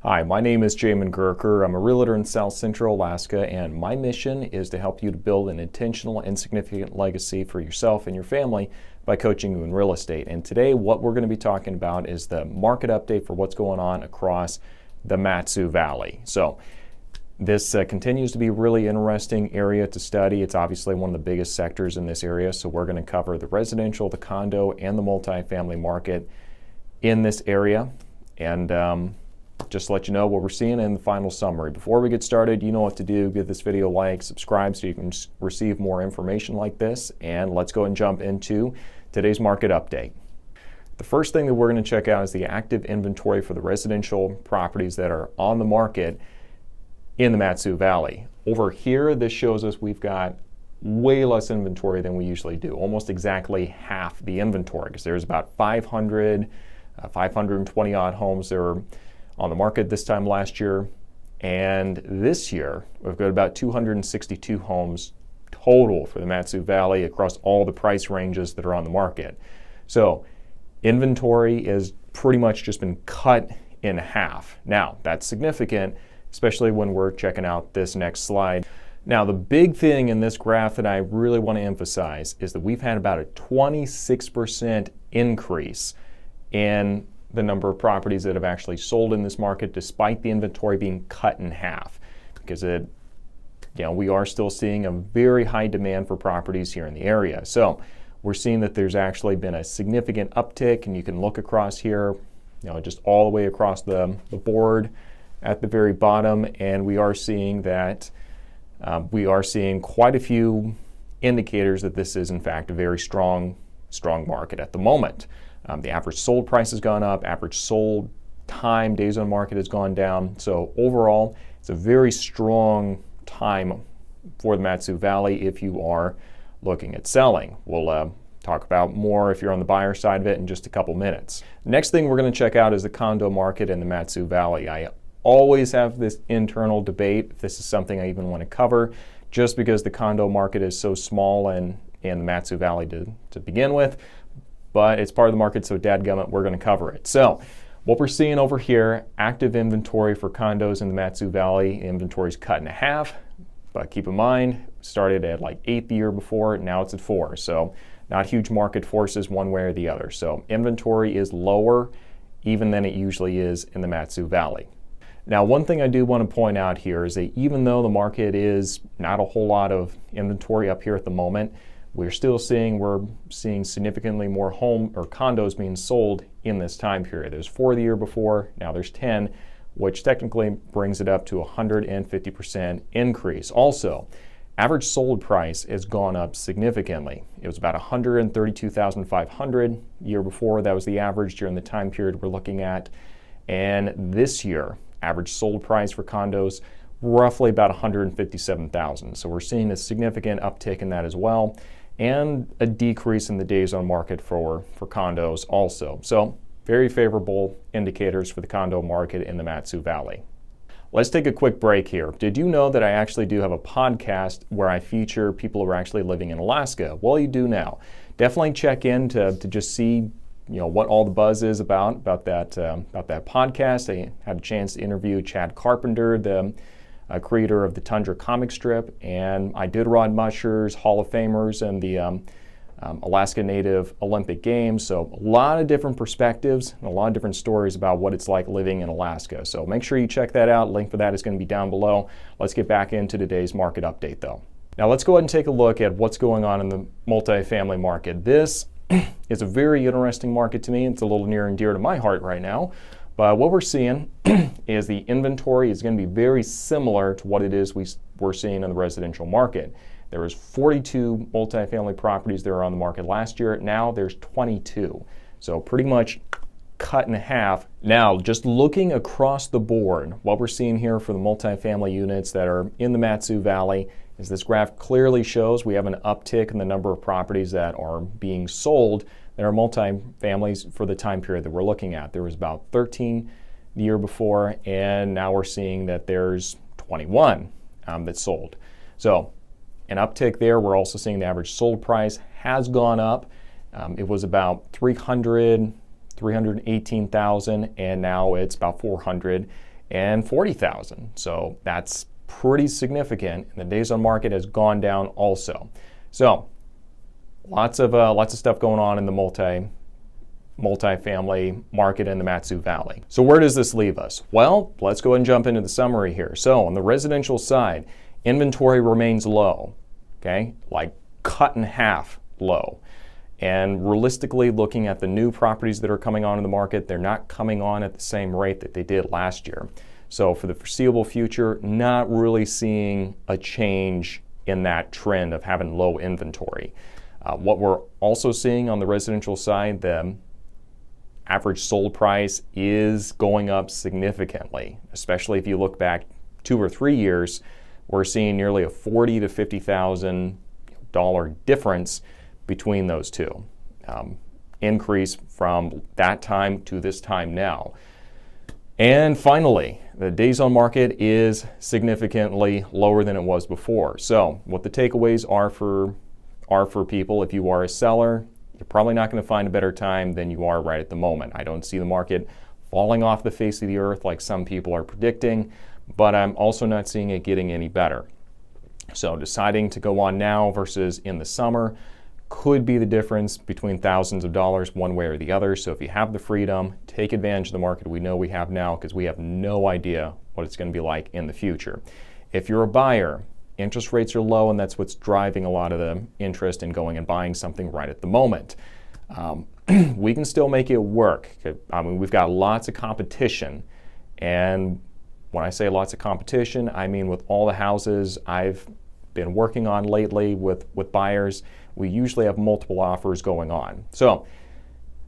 Hi, my name is Jamin Goecker. I'm a realtor in South Central Alaska, and my mission is to help you to build an intentional and significant legacy for yourself and your family by coaching you in real estate. And today, what we're going to be talking about is the market update for what's going on across the Mat-Su Valley. So this continues to be a really interesting area to study. It's obviously one of the biggest sectors in this area, so we're going to cover the residential, the condo, and the multifamily market in this area. And just to let you know what we're seeing in the final summary. Before we get started, you know what to do. Give this video a like, subscribe so you can receive more information like this, and let's go and jump into today's market update. The first thing that we're going to check out is the active inventory for the residential properties that are on the market in the Mat-Su Valley. Over here, this shows us we've got way less inventory than we usually do, almost exactly half the inventory, because there's about 520 odd homes that are on the market this time last year, and this year we've got about 262 homes total for the Mat-Su Valley across all the price ranges that are on the market. So inventory is pretty much just been cut in half. Now that's significant, especially when we're checking out this next slide. Now the big thing in this graph that I really want to emphasize is that we've had about a 26% increase in the number of properties that have actually sold in this market despite the inventory being cut in half, because we are still seeing a very high demand for properties here in the area. So we're seeing that there's actually been a significant uptick, and you can look across here, just all the way across the board at the very bottom, and we are seeing that quite a few indicators that this is in fact a very strong market at the moment. The average sold price has gone up, average sold time, days on market has gone down. So overall, it's a very strong time for the Mat-Su Valley if you are looking at selling. We'll talk about more if you're on the buyer side of it in just a couple minutes. Next thing we're going to check out is the condo market in the Mat-Su Valley. I always have this internal debate if this is something I even want to cover, just because the condo market is so small in the Mat-Su Valley to begin with. But it's part of the market, so dadgummit, we're going to cover it. So what we're seeing over here, active inventory for condos in the Mat-Su Valley. Inventory is cut in half, but keep in mind, started at like 8 the year before, now it's at 4. So not huge market forces one way or the other. So inventory is lower even than it usually is in the Mat-Su Valley. Now, one thing I do want to point out here is that even though the market is not a whole lot of inventory up here at the moment, we're seeing significantly more home or condos being sold in this time period. There's 4 the year before, now there's 10, which technically brings it up to 150% increase. Also, average sold price has gone up significantly. It was about $132,500 the year before. That was the average during the time period we're looking at. And this year, average sold price for condos, roughly about $157,000. So we're seeing a significant uptick in that as well, and a decrease in the days on market for condos also. So very favorable indicators for the condo market in the Mat-Su Valley. Let's take a quick break here. Did you know that I actually do have a podcast where I feature people who are actually living in Alaska? Well, you do now. Definitely check in to just see what all the buzz is about that podcast. I had a chance to interview Chad Carpenter, the creator of the Tundra comic strip, and Iditarod Mushers, Hall of Famers, and the Alaska Native Olympic Games. So a lot of different perspectives and a lot of different stories about what it's like living in Alaska. So make sure you check that out. Link for that is going to be down below. Let's get back into today's market update though. Now let's go ahead and take a look at what's going on in the multifamily market. This is a very interesting market to me. It's a little near and dear to my heart right now. But what we're seeing is the inventory is going to be very similar to what it is we're seeing in the residential market. There was 42 multifamily properties that were on the market last year. Now there's 22. So pretty much cut in half. Now, just looking across the board, what we're seeing here for the multifamily units that are in the Mat-Su Valley is this graph clearly shows we have an uptick in the number of properties that are being sold that are multifamilies for the time period that we're looking at. There was about 13 the year before, and now we're seeing that there's 21 that sold. So an uptick there. We're also seeing the average sold price has gone up. It was about 318,000, and now it's about 400. and 40,000. So that's pretty significant. And the days on market has gone down also. So lots of stuff going on in the multifamily market in the Mat-Su Valley. So where does this leave us? Well, let's go ahead and jump into the summary here. So on the residential side, inventory remains low, okay? Like cut in half low. And realistically, looking at the new properties that are coming on in the market, they're not coming on at the same rate that they did last year. So for the foreseeable future, not really seeing a change in that trend of having low inventory. What we're also seeing on the residential side, the average sold price is going up significantly, especially if you look back 2 or 3 years. We're seeing nearly a $40,000 to $50,000 difference between those two. Increase from that time to this time now. And finally, the days on market is significantly lower than it was before. So what the takeaways are for people, if you are a seller, you're probably not going to find a better time than you are right at the moment. I don't see the market falling off the face of the earth like some people are predicting, but I'm also not seeing it getting any better. So deciding to go on now versus in the summer could be the difference between thousands of dollars one way or the other. So if you have the freedom, take advantage of the market we know we have now, because we have no idea what it's going to be like in the future. If you're a buyer, interest rates are low, and that's what's driving a lot of the interest in going and buying something right at the moment. We can still make it work. I mean, we've got lots of competition, and when I say lots of competition, I mean with all the houses I've been working on lately with buyers, we usually have multiple offers going on. So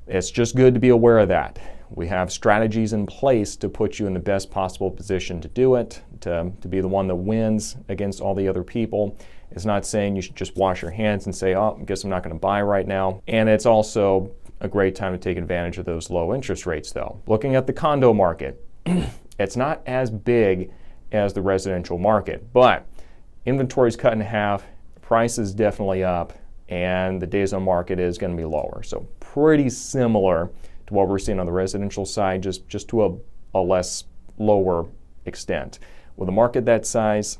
it's just good to be aware of that. We have strategies in place to put you in the best possible position to do it, to be the one that wins against all the other people. It's not saying you should just wash your hands and say, oh, I guess I'm not going to buy right now. And it's also a great time to take advantage of those low interest rates though. Looking at the condo market, it's not as big as the residential market, but inventory's cut in half, price is definitely up, and the days on market is going to be lower. So pretty similar to what we're seeing on the residential side, just to a less lower extent. With a market that size,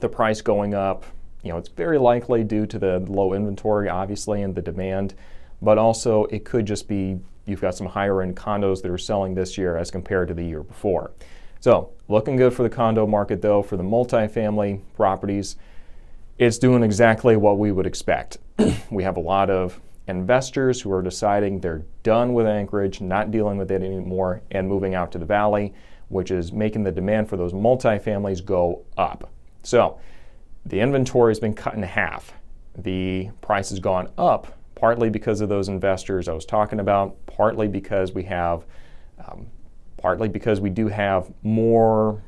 the price going up, it's very likely due to the low inventory, obviously, and the demand, but also it could just be you've got some higher end condos that are selling this year as compared to the year before. So looking good for the condo market though. For the multifamily properties, it's doing exactly what we would expect. We have a lot of investors who are deciding they're done with Anchorage, not dealing with it anymore, and moving out to the valley, which is making the demand for those multifamilies go up. So the inventory has been cut in half. The price has gone up, partly because of those investors I was talking about, partly because we do have more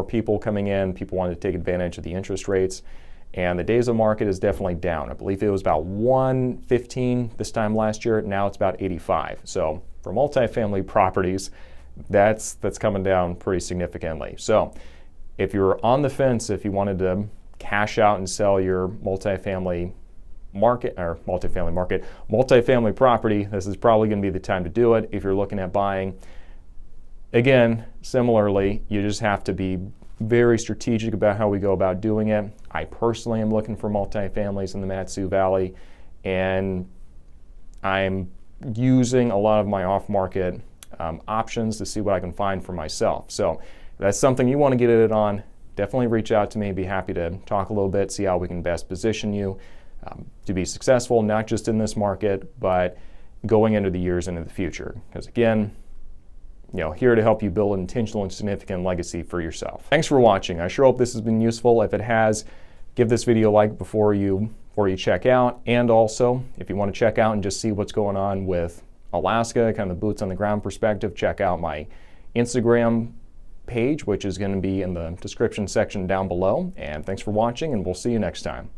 people coming in, people wanting to take advantage of the interest rates. And the days on market is definitely down. I believe it was about 115 this time last year. Now it's about 85. So for multifamily properties, that's coming down pretty significantly. So if you're on the fence, if you wanted to cash out and sell your multifamily property, this is probably going to be the time to do it. If you're looking at buying, again, similarly, you just have to be very strategic about how we go about doing it. I personally am looking for multifamilies in the Mat-Su Valley, and I'm using a lot of my off-market options to see what I can find for myself. So if that's something you want to get it on, definitely reach out to me. Be happy to talk a little bit, see how we can best position you to be successful, not just in this market, but going into the years into the future. Because again, here to help you build an intentional and significant legacy for yourself. Thanks for watching. I sure hope this has been useful. If it has, give this video a like before you check out. And also, if you want to check out and just see what's going on with Alaska, kind of the boots on the ground perspective, check out my Instagram page, which is going to be in the description section down below. And thanks for watching, and we'll see you next time.